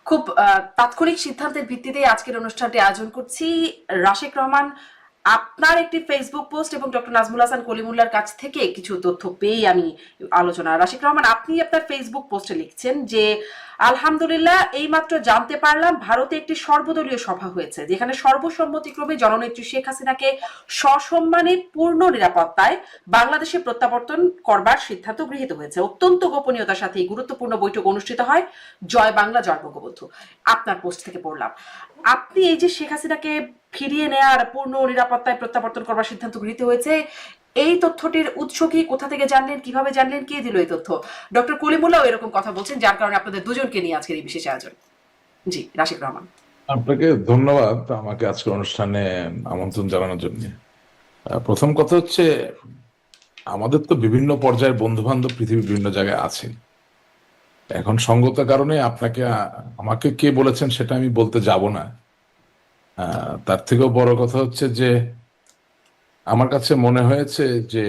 খুব তাৎক্ষণিক সিদ্ধান্তের ভিত্তিতে আজকের অনুষ্ঠানটি আয়োজন করছি। রাশেক রহমান, আপনার একটি ফেসবুক পোস্ট এবং ডক্টর নাজমুল হাসান কলিমুল্লাহর কাছ থেকে কিছু তথ্য পেয়ে আমি আলোচনা। রাশেক রহমান, আপনি আপনার ফেসবুক পোস্টে লিখছেন যে আলহামদুলিল্লাহ, এইমাত্র জানতে পারলাম ভারতে একটি সর্বদলীয় সভা হয়েছে যেখানে সর্বসম্মতিক্রমে জননেত্রী শেখ হাসিনাকে সসম্মানে পূর্ণ নিরাপত্তায় বাংলাদেশে প্রত্যাবর্তন করবার সিদ্ধান্ত গৃহীত হয়েছে। অত্যন্ত গোপনীয়তার সাথে এই গুরুত্বপূর্ণ বৈঠক অনুষ্ঠিত হয়। জয় বাংলা, জয় বঙ্গবন্ধু। আপনার পোস্ট থেকে পড়লাম। আপনি এই যে শেখ হাসিনাকে ফিরিয়ে নেয়ার পূর্ণ নিরাপত্তায় প্রত্যাবর্তন করবার সিদ্ধান্ত গৃহীত হয়েছে, এই তথ্যটির উৎস কি, কোথা থেকে জানলেন, কিভাবে জানলেন, কে দিল এই তথ্য? ডক্টর কলিমুল্লাহ এরকম কথা বলছেন, যার কারণে আপনাদের দুজনকে নিয়ে আজকের এই বিশেষ আয়োজন। জি, রাশিক রহমান। আপনাকে ধন্যবাদ আমাকে আজকের অনুষ্ঠানে আমন্ত্রণ জানানোর জন্য। প্রথম কথা হচ্ছে, আমাদের তো বিভিন্ন পর্যায়ের বন্ধু বান্ধব পৃথিবীর বিভিন্ন জায়গায় আছে। এখন সঙ্গত কারণে আপনাকে আমাকে কে বলেছেন সেটা আমি বলতে যাব না। তার থেকেও বড় কথা হচ্ছে যে আমার কাছে মনে হয়েছে যে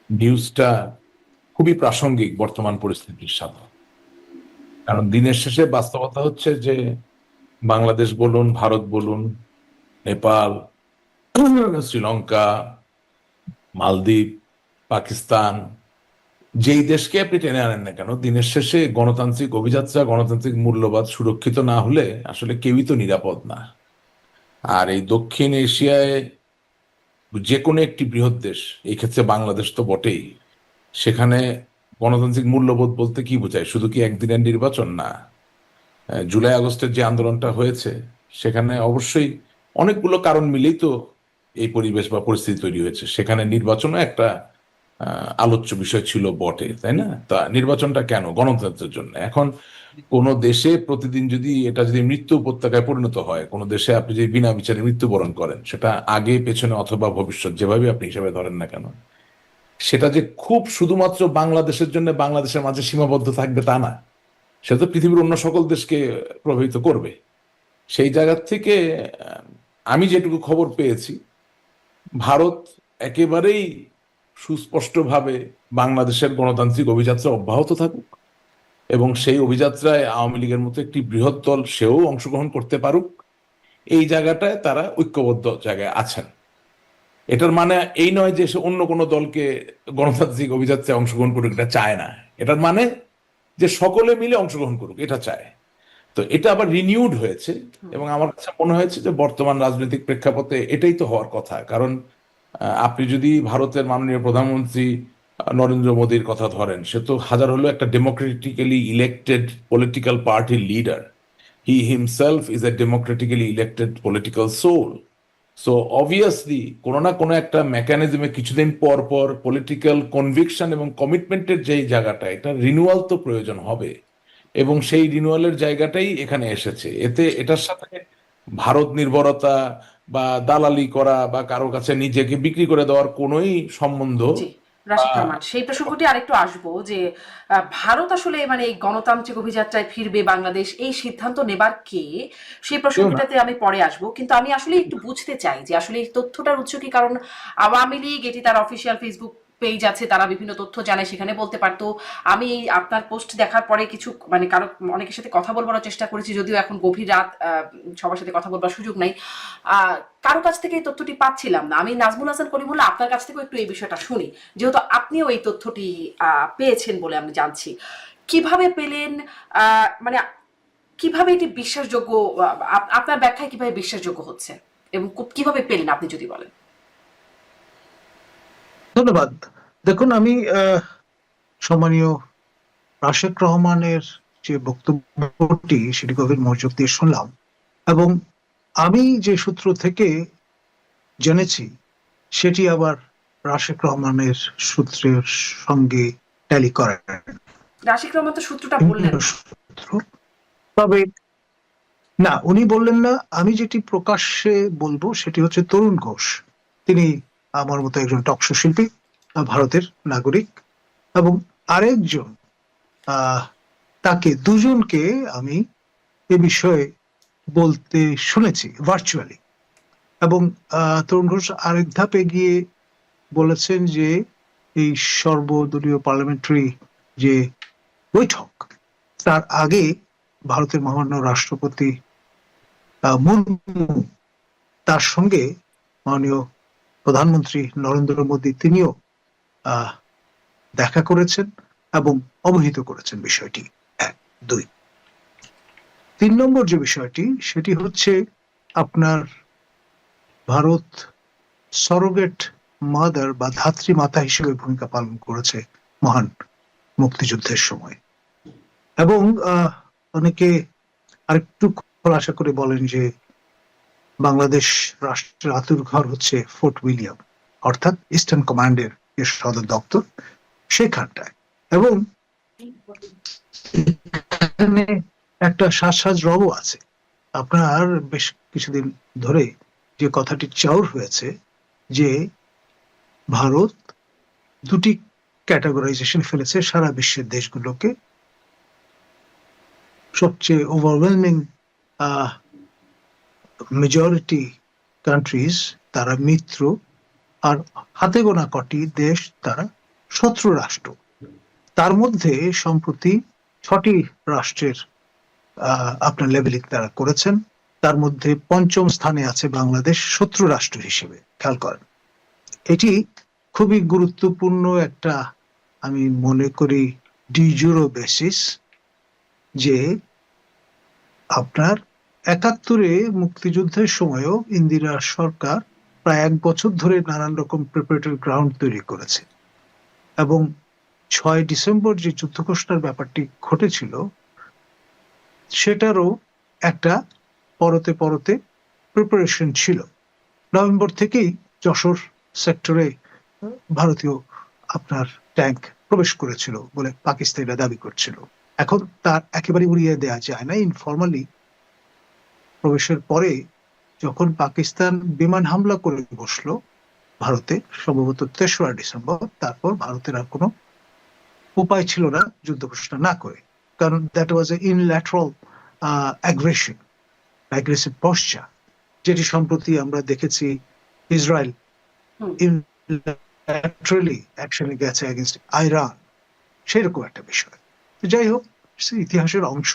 নিউজটা খুবই প্রাসঙ্গিক বর্তমান পরিস্থিতির সাথে। কারণ দিনের শেষে বাস্তবতা হচ্ছে যে বাংলাদেশ বলুন, ভারত বলুন, নেপাল, শ্রীলঙ্কা, মালদ্বীপ, পাকিস্তান, যেই দেশকে আপনি টেনে আনেন না কেন, দিনের শেষে গণতান্ত্রিক অভিযাত্রা, গণতান্ত্রিক মূল্যবোধ সুরক্ষিত না হলে আসলে কেউই তো নিরাপদ না। আর এই দক্ষিণ এশিয়ায় যে কোনো একটি বৃহৎ দেশ, এই ক্ষেত্রে বাংলাদেশ তো বটেই, সেখানে গণতান্ত্রিক মূল্যবোধ বলতে কি বোঝায়? শুধু কি একদিনের নির্বাচন? না। জুলাই আগস্টের যে আন্দোলনটা হয়েছে সেখানে অবশ্যই অনেকগুলো কারণ মিলেই তো এই পরিবেশ বা পরিস্থিতি তৈরি হয়েছে। সেখানে নির্বাচনও একটা আলোচ্য বিষয় ছিল বটে, তাই না? তা নির্বাচনটা কেন? গণতন্ত্রের জন্য। এখন কোন দেশে প্রতিদিন যদি মৃত্যু উপত্যকায় পরিণত হয়, কোন দেশে আপনি যদি বিনা বিচারে মৃত্যুবরণ করেন, সেটা আগে পেছনে অথবা ভবিষ্যৎ যেভাবে আপনি হিসাবে ধরেন না কেন, সেটা যে খুব শুধুমাত্র বাংলাদেশের জন্য বাংলাদেশের মাঝে সীমাবদ্ধ থাকবে তা না, সেটা তো পৃথিবীর অন্য সকল দেশকে প্রভাবিত করবে। সেই জায়গা থেকে আমি যেটুকু খবর পেয়েছি, ভারত একেবারেই সুস্পষ্টভাবে বাংলাদেশের গণতান্ত্রিক অভিযাত্রা অব্যাহত থাকুক এবং সেই অভিযাত্রায় আওয়ামী লীগের মতো একটি বৃহৎ দল সেও অংশগ্রহণ করতে পারুক, এই জায়গাটায় তারা ঐক্যবদ্ধ জায়গায় আছেন। এটার মানে এই নয় যে সে অন্য কোনো দলকে গণতান্ত্রিক অভিযাত্রায় অংশগ্রহণ করুক, এটা চায় না। এটার মানে যে সকলে মিলে অংশগ্রহণ করুক, এটা চায়। তো এটা আবার রিনিউড হয়েছে এবং আমার কাছে মনে হয়েছে যে বর্তমান রাজনৈতিক প্রেক্ষাপটে এটাই তো হওয়ার কথা। কারণ আপনি যদি ভারতের মাননীয় প্রধানমন্ত্রী নরেন্দ্র মোদীর কথা ধরেন, সে তো হাজার হলো একটা ডেমোক্রেটিক্যালি ইলেক্টেড পলিটিক্যাল পার্টির leader. He himself is a democratically elected political soul. So obviously কোনো না কোনো একটা মেকানিজমে কিছুদিন পর পর পলিটিক্যাল কনভিকশন এবং কমিটমেন্টের যেই জায়গাটা, এটা রিনিউয়াল তো প্রয়োজন হবে এবং সেই রিনিউয়ালের জায়গাটাই এখানে এসেছে। এটার সাথে ভারত নির্ভরতা বা দালালি করা বা কারো কাছে নিজেকে বিক্রি করে দেওয়ার কোনোই সম্বন্ধ জি, রাশিদ রহমান, সেই প্রসঙ্গটি আরেকটু আসবো যে ভারত আসলে মানে এই গণতান্ত্রিক অভিযাত্রায় ফিরবে বাংলাদেশ, এই সিদ্ধান্ত নেবার কে, সেই কেউ না। প্রসঙ্গটাতে আমি পরে আসবো। কিন্তু আমি আসলে একটু বুঝতে চাই যে আসলে এই তথ্যটার উৎস কি। কারণ আওয়ামী লীগ, এটি তার অফিসিয়াল ফেসবুক পেজ আছে, তারা বিভিন্ন তথ্য জানে, সেখানে বলতে পারতো। আমি এই আপনার পোস্ট দেখার পরে কিছু মানে কারো অনেকের সাথে কথা বলবার চেষ্টা করেছি, যদিও এখন গভীর রাত, সবার সাথে কথা বলবার সুযোগ নাই। কারো কাছ থেকে এই তথ্যটি পাচ্ছিলাম না। আমি নাজমুল হাসান কলিমুল্লাহ, আপনার কাছ থেকেও একটু এই বিষয়টা শুনি, যেহেতু আপনিও এই তথ্যটি পেয়েছেন বলে আমি জানছি। কিভাবে পেলেন? মানে কিভাবে এটি বিশ্বাসযোগ্য? আপনার ব্যাখ্যায় কিভাবে বিশ্বাসযোগ্য হচ্ছে এবং কিভাবে পেলেন আপনি যদি বলেন। ধন্যবাদ। দেখুন, আমি সম্মানীয় রাশেক রহমানের যে বক্তব্যটি সেটি গভীর মনোযোগ দিয়ে শুনলাম এবং আমি যে সূত্র থেকে জেনেছি সেটি আবার রাশেক রহমানের সূত্রের সঙ্গে ট্যালি করে। রাশিক রহমান তো সূত্রটা বললেন না। সূত্র, তবে না, উনি বললেন না। আমি যেটি প্রকাশ্যে বলবো সেটি হচ্ছে তরুণ ঘোষ। তিনি আমার মতো একজন টকশো শিল্পী, ভারতের নাগরিক, এবং আরেকজন তাকে, দুজনকে আমি এ বিষয়ে বলতে শুনেছি ভার্চুয়ালি। এবং তরুণ ঘোষ আরেক ধাপে গিয়ে বলেছেন যে এই সর্বদলীয় পার্লামেন্টারি যে বৈঠক, তার আগে ভারতের মহামান্য রাষ্ট্রপতি মুর্মু, তার সঙ্গে মাননীয় প্রধানমন্ত্রী নরেন্দ্র মোদী তিনিও আহ, দেখা করেছেন এবং অবহিত করেছেন বিষয়টি। 1, 2, 3 নম্বর যে বিষয়টি সেটি হচ্ছে আপনার ভারত সরোগেট মাদার বা ধাত্রী মাতা হিসেবে ভূমিকা পালন করেছে মহান মুক্তিযুদ্ধের সময়। এবং অনেকে আরেকটু খোলাসা করে বলেন যে বাংলাদেশ রাষ্ট্রের আতুরঘর হচ্ছে ফোর্ট উইলিয়াম, অর্থাৎ ইস্টার্ন কমান্ডের যে সদর দপ্তর সেখানটায়। এবং এখানে একটা সাজ রবও আছে। আপনার বেশ কিছুদিন ধরে যে কথাটি চাউর হয়েছে যে ভারত দুটি ক্যাটাগরাইজেশন ফেলেছে সারা বিশ্বের দেশগুলোকে। সবচেয়ে ওভারওয়েলমিং মেজরিটি কান্ট্রিজ তারা মিত্র, আর হাতে গোনা কটি দেশ তারা শত্রু রাষ্ট্র। তার মধ্যে সম্প্রতি 6টি রাষ্ট্রের আপনার লেভেলিং তারা করেছেন। তার মধ্যে 5ম স্থানে আছে বাংলাদেশ শত্রু রাষ্ট্র হিসেবে। খেয়াল করেন, এটি খুবই গুরুত্বপূর্ণ একটা, আমি মনে করি, ডিজুরো বেসিস যে আপনার 71-এ মুক্তিযুদ্ধের সময়ও ইন্দিরা সরকার প্রায় 1 বছর ধরে নানান রকম প্রিপারেটরি গ্রাউন্ড তৈরি করেছে, এবং 6 ডিসেম্বর যে যুদ্ধ ঘোষণার ব্যাপারটি ঘটেছিল সেটারও একটা পরতে পরতে প্রিপারেশন ছিল। নভেম্বর থেকেই যশোর সেক্টরে ভারতীয় আপনার ট্যাঙ্ক প্রবেশ করেছিল বলে পাকিস্তানিরা দাবি করছিল। এখন তার একেবারে উড়িয়ে দেওয়া যায় না। ইনফরমালি প্রবেশের পরে যখন পাকিস্তান বিমান হামলা করে বসলো ভারতে, সম্ভবত 3রা ডিসেম্বর, তারপর ভারতের আর কোনো উপায় ছিল না যুদ্ধ ঘোষণা না করে, কারণ that was a unilateral aggression, aggressive posture, যেটি সম্প্রতি আমরা দেখেছি ইসরায়েল ইউনিল্যাটারালি অ্যাকশনে গেছে এগেইনস্ট আইরান, সেরকম একটা বিষয়। যাই হোক, ইতিহাসের অংশ।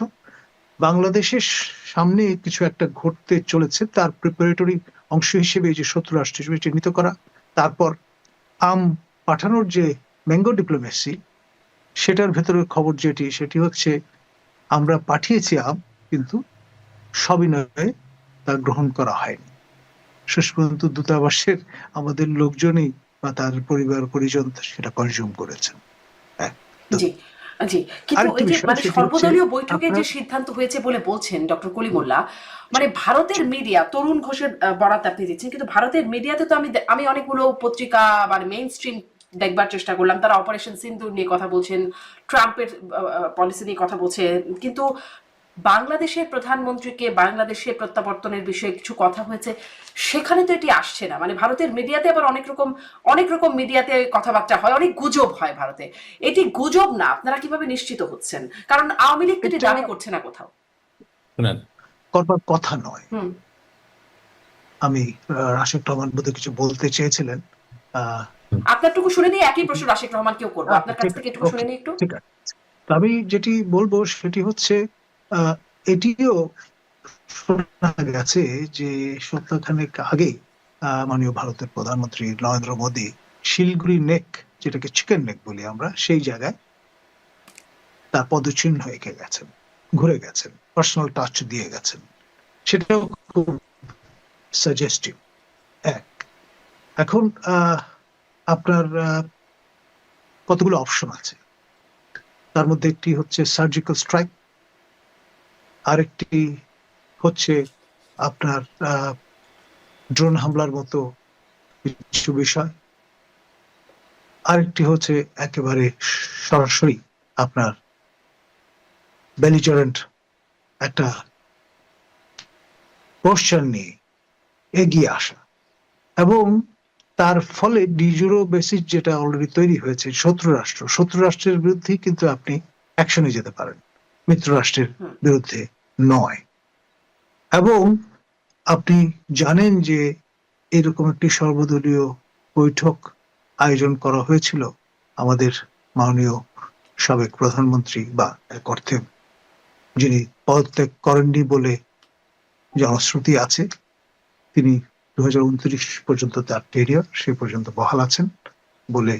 বাংলাদেশের সামনে কিছু একটা ঘটতে চলেছে, তার প্রিপারেটরি অংশ হিসেবে যে শত্রু রাষ্ট্র হিসেবে চিহ্নিত করা, তারপর পাঠানোর যে ম্যাঙ্গো ডিপ্লোমেসি, সেটার ভেতরের খবর যেটি, সেটি হচ্ছে আমরা পাঠিয়েছি কিন্তু সবিনয়ে তা গ্রহণ করা হয়নি। শেষ পর্যন্ত দূতাবাসের আমাদের লোকজনই বা তার পরিবার পরিজন সেটা কনজিউম করেছেন। জি জি, কিন্তু আরেকটি এই যে বিষয় মানে সেটি হচ্ছে সর্বদলীয় বৈঠকে যে আপনার সিদ্ধান্ত হয়েছে বলে বলছেন ডক্টর কলিমুল্লাহ, মানে ভারতের মিডিয়া, তরুণ ঘোষের বরাত আপনি দিচ্ছেন, কিন্তু ভারতের মিডিয়াতে তো আমি অনেকগুলো পত্রিকা মানে মেইন স্ট্রিম দেখবার চেষ্টা করলাম, তারা অপারেশন সিন্দুর নিয়ে কথা বলছেন, ট্রাম্পের পলিসি নিয়ে কথা বলছেন, কিন্তু বাংলাদেশের প্রধানমন্ত্রীকে বাংলাদেশের প্রত্যাবর্তনের বিষয়ে কিছু কথা হয়েছে, সেখানে তো এটি আসছে না। মানে ভারতের মিডিয়াতে আবার অনেক রকম মিডিয়াতে কথাবার্তা হয়, অনেক গুজব হয় ভারতে। এটি গুজব না, আপনারা কিভাবে নিশ্চিত হচ্ছেন? কারণ আওয়ামী লীগ তো এটি দাবি করছে না কোথাও। শুনেন, করবার কথা নয়। হুম, আমি রাশেদ রহমান বোধহয় কিছু বলতে চেয়েছিলেন। আপনারটুকু শুনে নিয়ে একই প্রশ্ন রাশেদ রহমানকেও করবো, আপনার কাছ ঠিক থেকে একটু শুনে নিই একটু। ঠিক আছে, আমি যেটি বলবো সেটি হচ্ছে এটিও শোনা গেছে যে সপ্তাহখানেক আগে মাননীয় ভারতের প্রধানমন্ত্রী নরেন্দ্র মোদী শিলগুড়ি নেক, যেটাকে চিকেন নেক বলি আমরা, সেই জায়গায় তার পদচিহ্ন হয়ে গেছেন, ঘুরে গেছেন, পার্সোনাল টাচ দিয়ে গেছেন। সেটাও খুব সাজেস্টিভ। এখন আপনার কতগুলো অপশন আছে, তার মধ্যে একটি হচ্ছে সার্জিক্যাল স্ট্রাইক, আরেকটি হচ্ছে আপনার ড্রোন হামলার মতো কিছু বিষয়, আরেকটি হচ্ছে একেবারে সরাসরি আপনার বেলিজারেন্ট একটা পোস্টার নিয়ে এগিয়ে আসা, এবং তার ফলে ডিজুরো বেসিস যেটা অলরেডি তৈরি হয়েছে, শত্রু রাষ্ট্রের বিরুদ্ধেই কিন্তু আপনি অ্যাকশনে যেতে পারেন, মিত্র রাষ্ট্রের বিরুদ্ধে নয়। এবং আপনি জানেন যে এরকম একটি সর্বদলীয় বৈঠক আয়োজন করা হয়েছিল আমাদের মাননীয় সাবেক প্রধানমন্ত্রী বা এক অর্থে যিনি পদত্যাগ করেননি বলে জনশ্রুতি আছে, তিনি 2029 পর্যন্ত তার টেরিয়র, সে পর্যন্ত বহাল আছেন বলে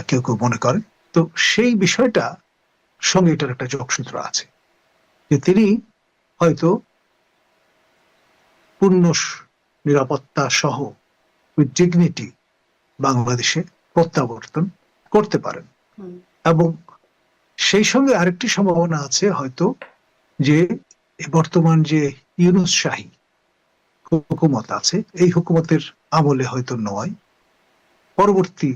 কেউ কেউ মনে করেন। তো সেই বিষয়টা সঙ্গে এটার একটা যোগসূত্র আছে যে তিনি হয়তো পূর্ণ নিরাপত্তা সহ উইথ ডিগনিটি বাংলাদেশে প্রত্যাবর্তন করতে পারেন। হুম, এবং সেই সঙ্গে আরেকটি সম্ভাবনা আছে হয়তো যে বর্তমান যে ইউনূস শাহী হুকুমত আছে, এই হুকুমতের আমলে হয়তো নয়, পরবর্তী